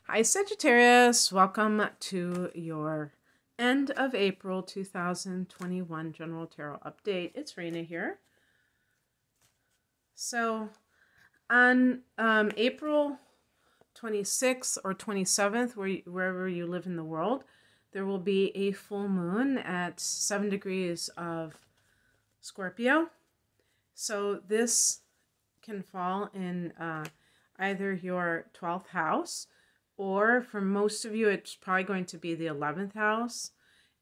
Hi Sagittarius, welcome to your end of April 2021 General Tarot Update. It's Raina here. So on April 26th or 27th, wherever you live in the world, there will be a full moon at 7 degrees of Scorpio. So this can fall in either your 12th house, or for most of you, it's probably going to be the 11th house.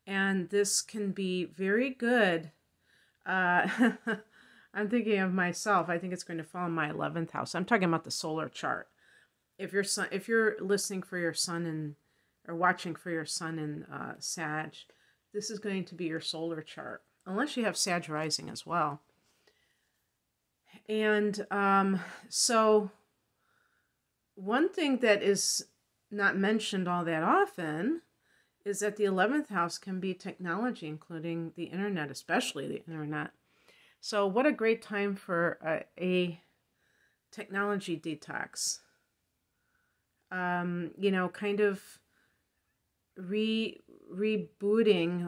And this can be very good. I'm thinking of myself. I think it's going to fall in my 11th house. I'm talking about the solar chart. If you're listening for your sun or watching for your sun in Sag, this is going to be your solar chart, unless you have Sag rising as well. And so one thing that is not mentioned all that often is that the 11th house can be technology, including the internet, especially the internet. So what a great time for a technology detox. You know, kind of rebooting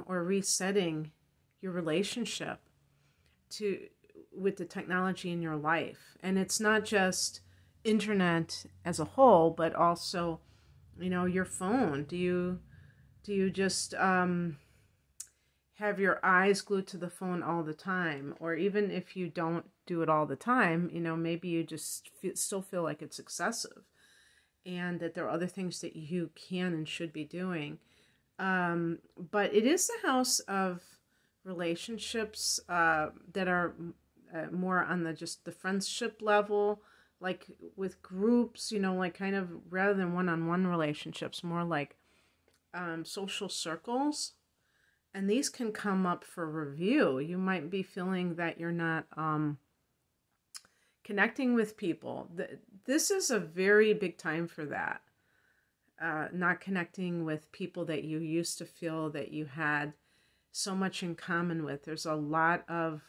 or resetting your relationship with the technology in your life. And it's not just internet as a whole, but also, you know, your phone. Do you just have your eyes glued to the phone all the time? Or even if you don't do it all the time, you know, maybe you just still feel like it's excessive, and that there are other things that you can and should be doing. But it is the house of relationships that are more on just the friendship level, like with groups, you know, like kind of rather than one-on-one relationships, more like social circles. And these can come up for review. You might be feeling that you're not connecting with people. This is a very big time for that. Not connecting with people that you used to feel that you had so much in common with. There's a lot of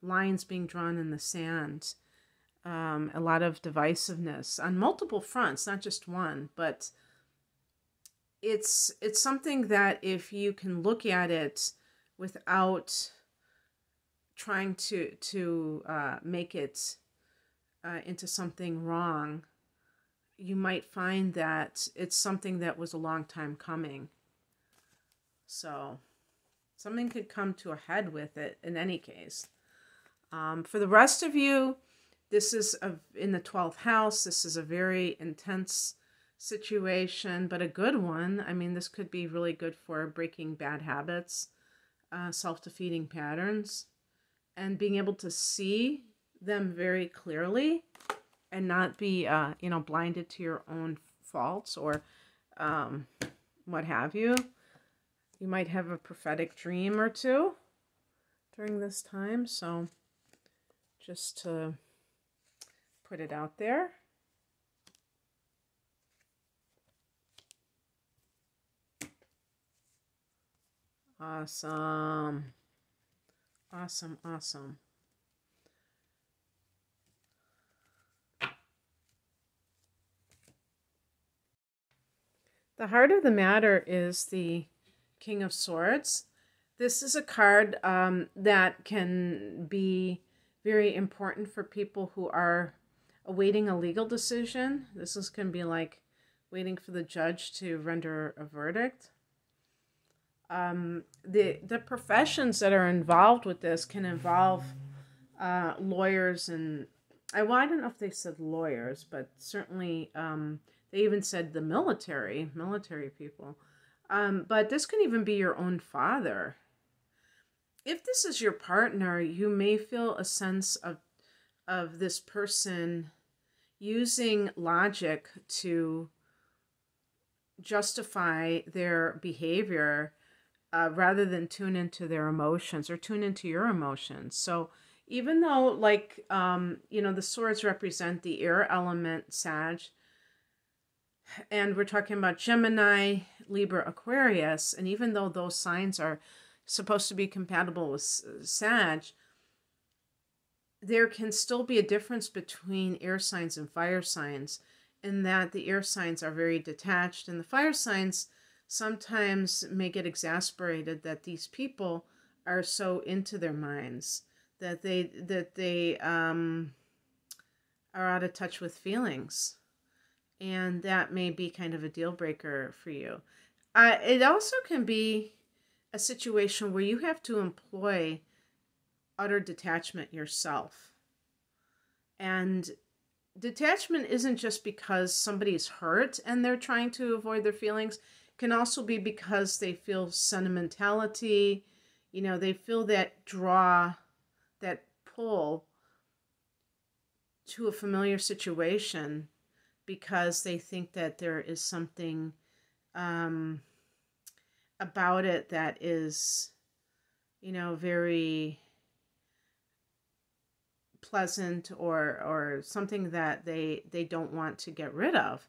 lines being drawn in the sand. A lot of divisiveness on multiple fronts, not just one, but it's something that if you can look at it without trying to make it into something wrong, you might find that it's something that was a long time coming. So something could come to a head with it in any case. For the rest of you, this is in the 12th house. This is a very intense situation, but a good one. I mean, this could be really good for breaking bad habits, self-defeating patterns, and being able to see them very clearly and not be, you know, blinded to your own faults or what have you. You might have a prophetic dream or two during this time, so just to put it out there. Awesome. Awesome, awesome. The heart of the matter is the King of Swords. This is a card that can be very important for people who are awaiting a legal decision. This can be like waiting for the judge to render a verdict. The professions that are involved with this can involve lawyers and, well, I don't know if they said lawyers, but certainly they even said the military people. But this can even be your own father. If this is your partner, you may feel a sense of this person using logic to justify their behavior rather than tune into their emotions or tune into your emotions. So even though, like, you know, the swords represent the air element, Sag, and we're talking about Gemini, Libra, Aquarius, and even though those signs are supposed to be compatible with Sag, there can still be a difference between air signs and fire signs. in that the air signs are very detached, and the fire signs sometimes may get exasperated that these people are so into their minds that they are out of touch with feelings, and that may be kind of a deal breaker for you. It also can be a situation where you have to employ utter detachment yourself. And detachment isn't just because somebody's hurt and they're trying to avoid their feelings. It can also be because they feel sentimentality. You know, they feel that draw, that pull to a familiar situation because they think that there is something about it that is, you know, very pleasant, or something that they don't want to get rid of.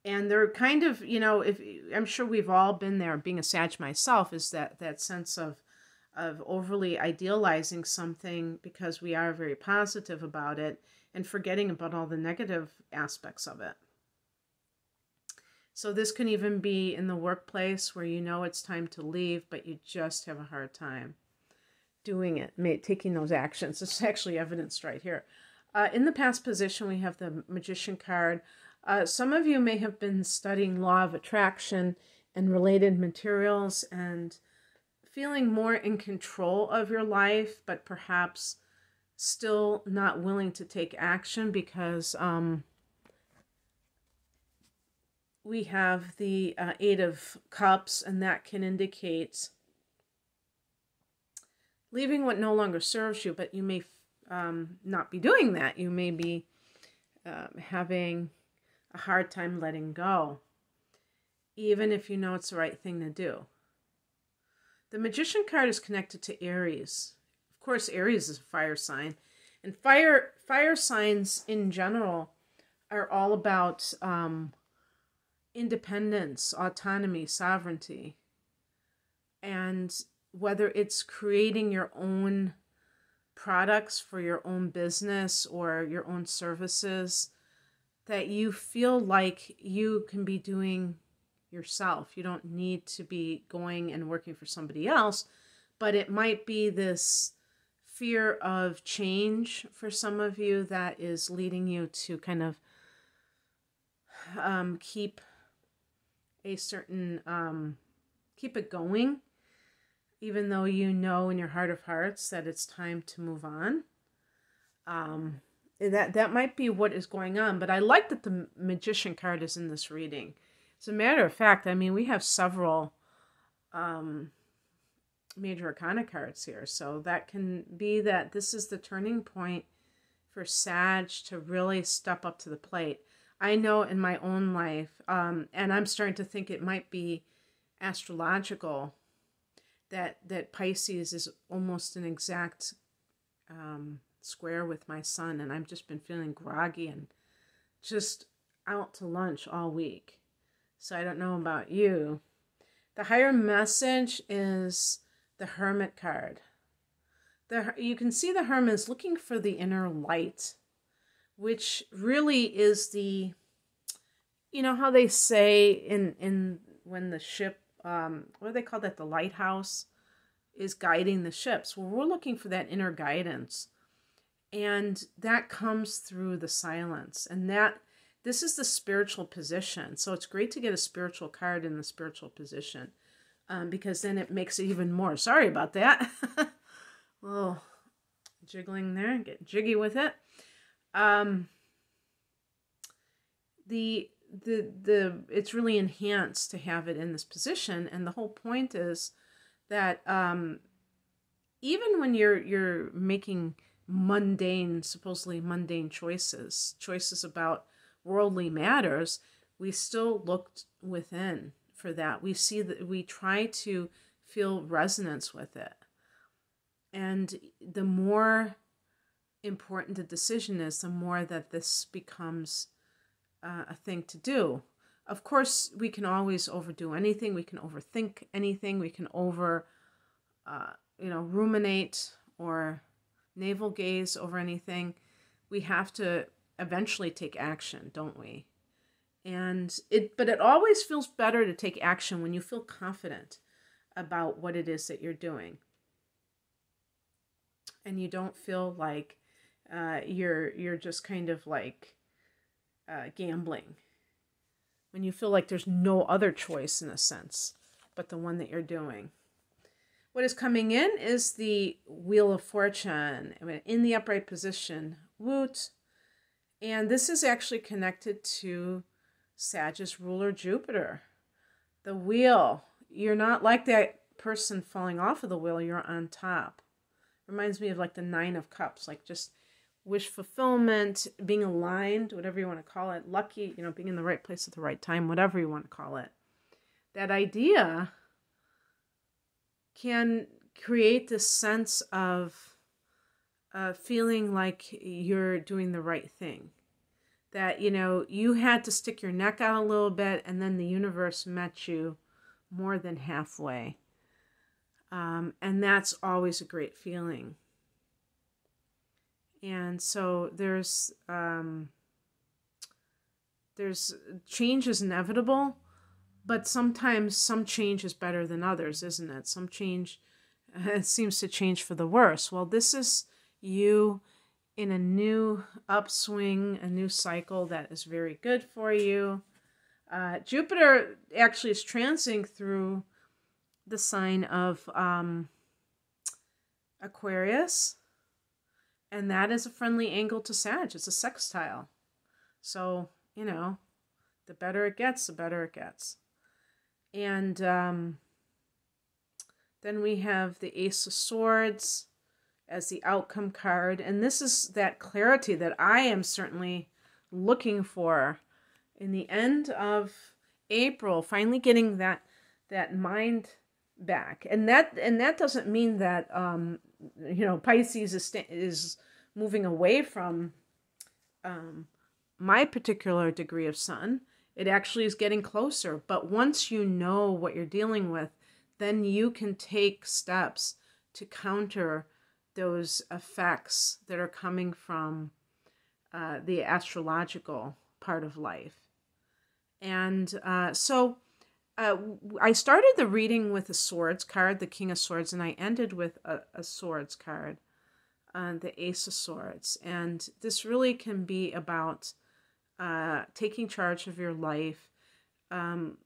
And they're kind of, you know, if I'm sure we've all been there, being a Sag myself, is that sense of overly idealizing something because we are very positive about it and forgetting about all the negative aspects of it. So this can even be in the workplace where you know it's time to leave, but you just have a hard time doing it, taking those actions. It's actually evidenced right here. In the past position, we have the Magician card. Some of you may have been studying law of attraction and related materials and feeling more in control of your life, but perhaps still not willing to take action because we have the Eight of Cups, and that can indicate leaving what no longer serves you, but you may not be doing that. You may be having a hard time letting go, even if you know it's the right thing to do. The Magician card is connected to Aries. Of course, Aries is a fire sign, and fire signs in general are all about independence, autonomy, sovereignty, and whether it's creating your own products for your own business or your own services that you feel like you can be doing yourself. You don't need to be going and working for somebody else, but it might be this fear of change for some of you that is leading you to kind of keep a certain, keep it going, even though you know in your heart of hearts that it's time to move on. That might be what is going on, but I like that the Magician card is in this reading. As a matter of fact, I mean, we have several major arcana cards here, so that can be that this is the turning point for Sag to really step up to the plate. I know in my own life, and I'm starting to think it might be astrological, that Pisces is almost an exact square with my sun, and I've just been feeling groggy and just out to lunch all week. So I don't know about you. The higher message is the Hermit card. You can see the Hermit is looking for the inner light, which really is the, you know how they say in when the ship, what do they call that? The lighthouse is guiding the ships. Well, we're looking for that inner guidance, and that comes through the silence. And this is the spiritual position. So it's great to get a spiritual card in the spiritual position, because then it makes it even more. Sorry about that. A little jiggling there, get jiggy with it. It's really enhanced to have it in this position, and the whole point is that even when you're making supposedly mundane choices about worldly matters, we still look within for that. We see that we try to feel resonance with it, and the more important the decision is, the more that this becomes a thing to do. Of course, we can always overdo anything. We can overthink anything. We can ruminate or navel gaze over anything. We have to eventually take action, don't we? But it always feels better to take action when you feel confident about what it is that you're doing. And you don't feel like you're just kind of like gambling. When you feel like there's no other choice in a sense but the one that you're doing. What is coming in is the Wheel of Fortune in the upright position. Woot. And this is actually connected to Sagittarius ruler Jupiter. The wheel. You're not like that person falling off of the wheel. You're on top. Reminds me of like the Nine of Cups. Like just wish fulfillment, being aligned, whatever you want to call it. Lucky, being in the right place at the right time, whatever you want to call it. That idea can create this sense of feeling like you're doing the right thing. That, you had to stick your neck out a little bit and then the universe met you more than halfway. And that's always a great feeling. And so there's change is inevitable, but sometimes some change is better than others, isn't it? Some change it seems to change for the worse. Well, this is you in a new upswing, a new cycle that is very good for you. Jupiter actually is transiting through the sign of Aquarius, and that is a friendly angle to Sag. It's a sextile. So, the better it gets, the better it gets. And then we have the Ace of Swords as the outcome card. And this is that clarity that I am certainly looking for in the end of April, finally getting that mind back. And that doesn't mean that Pisces is moving away from my particular degree of sun. It actually is getting closer. But once you know what you're dealing with, then you can take steps to counter those effects that are coming from the astrological part of life. And so I started the reading with a swords card, the King of Swords, and I ended with a swords card, the Ace of Swords. And this really can be about taking charge of your life and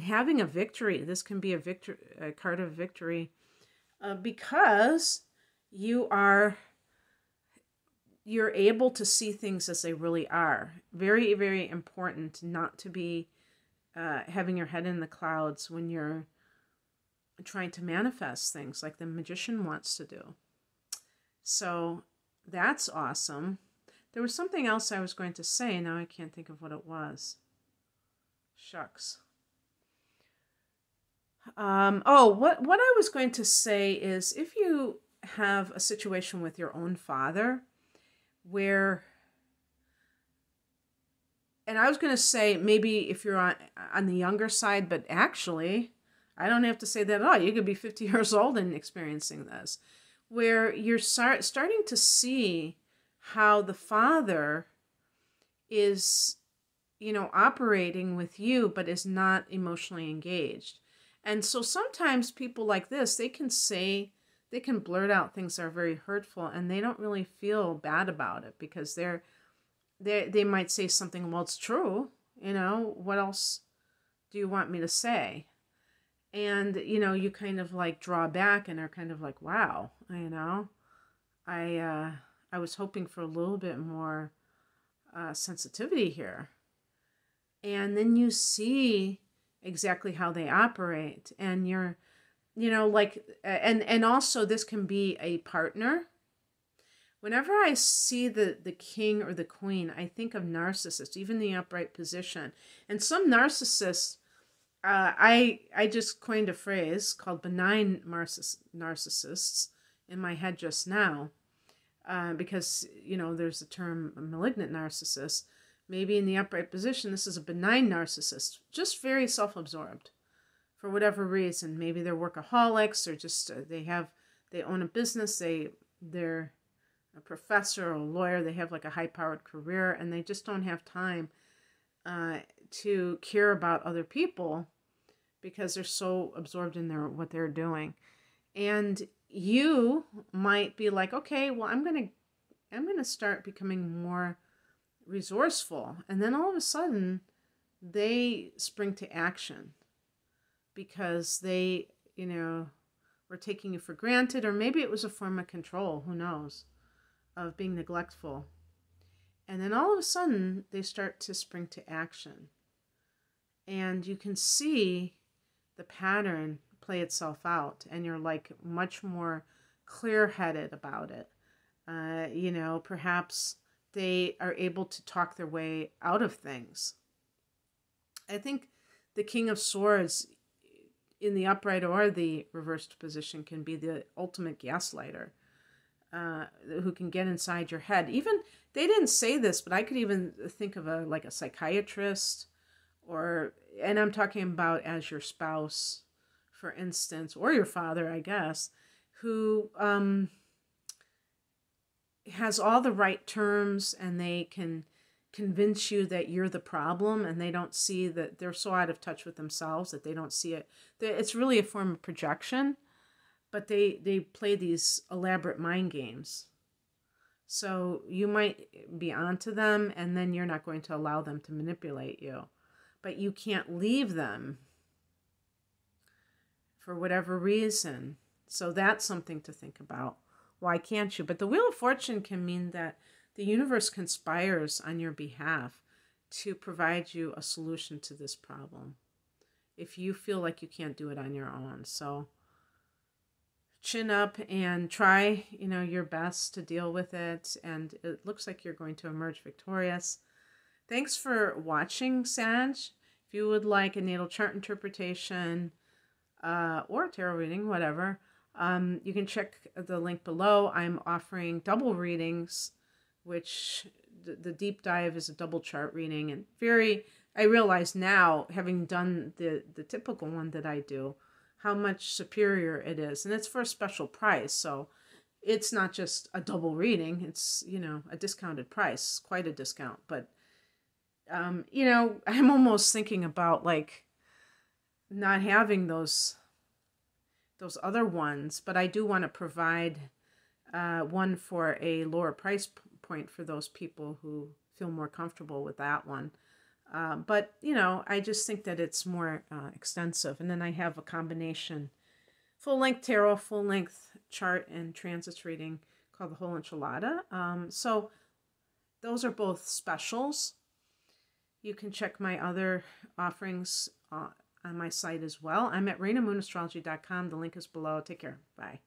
having a victory. This can be a card of victory because you're able to see things as they really are. Very, very important not to be having your head in the clouds when you're trying to manifest things like the magician wants to do. So that's awesome. There was something else I was going to say. Now I can't think of what it was. Shucks. What I was going to say is if you have a situation with your own father where, and I was going to say maybe if you're on the younger side, but actually I don't have to say that at all. You could be 50 years old and experiencing this, where you're starting to see how the father is, operating with you, but is not emotionally engaged. And so sometimes people like this, they can blurt out things that are very hurtful and they don't really feel bad about it because they might say something, well, it's true. What else do you want me to say? And, you kind of like draw back and are kind of like, wow, I was hoping for a little bit more sensitivity here. And then you see exactly how they operate. And you're, and also this can be a partner. Whenever I see the king or the queen, I think of narcissists, even the upright position. And some narcissists, I just coined a phrase called benign narcissists in my head just now. Because, there's the term malignant narcissist. Maybe in the upright position, this is a benign narcissist, just very self-absorbed for whatever reason. Maybe they're workaholics or just they own a business, they're a professor or a lawyer, they have like a high-powered career and they just don't have time to care about other people because they're so absorbed in what they're doing. And you might be like, okay, well, I'm gonna start becoming more resourceful. And then all of a sudden they spring to action because they, were taking you for granted, or maybe it was a form of control, who knows, of being neglectful. And then all of a sudden they start to spring to action. And you can see the pattern play itself out, and you're like much more clear-headed about it. Perhaps they are able to talk their way out of things. I think the King of Swords in the upright or the reversed position can be the ultimate gaslighter, who can get inside your head. Even, they didn't say this, but I could even think of a psychiatrist, and I'm talking about as your spouse, for instance, or your father, I guess, who has all the right terms, and they can convince you that you're the problem, and they don't see that they're so out of touch with themselves that they don't see it. It's really a form of projection, but they play these elaborate mind games. So you might be onto them, and then you're not going to allow them to manipulate you. But you can't leave them for whatever reason. So that's something to think about. Why can't you? But the Wheel of Fortune can mean that the universe conspires on your behalf to provide you a solution to this problem if you feel like you can't do it on your own. So chin up and try, your best to deal with it. And it looks like you're going to emerge victorious. Thanks for watching, Sag. If you would like a natal chart interpretation or a tarot reading, whatever, you can check the link below. I'm offering double readings, which the deep dive is a double chart reading. And I realize now, having done the typical one that I do, how much superior it is. And it's for a special price. So it's not just a double reading. It's, a discounted price, quite a discount. But, I'm almost thinking about not having those other ones, but I do want to provide one for a lower price point for those people who feel more comfortable with that one. But, I just think that it's more extensive. And then I have a combination full-length tarot, full-length chart, and transits reading called the Whole Enchilada. So those are both specials. You can check my other offerings on my site as well. I'm at RainaMoonAstrology.com. The link is below. Take care. Bye.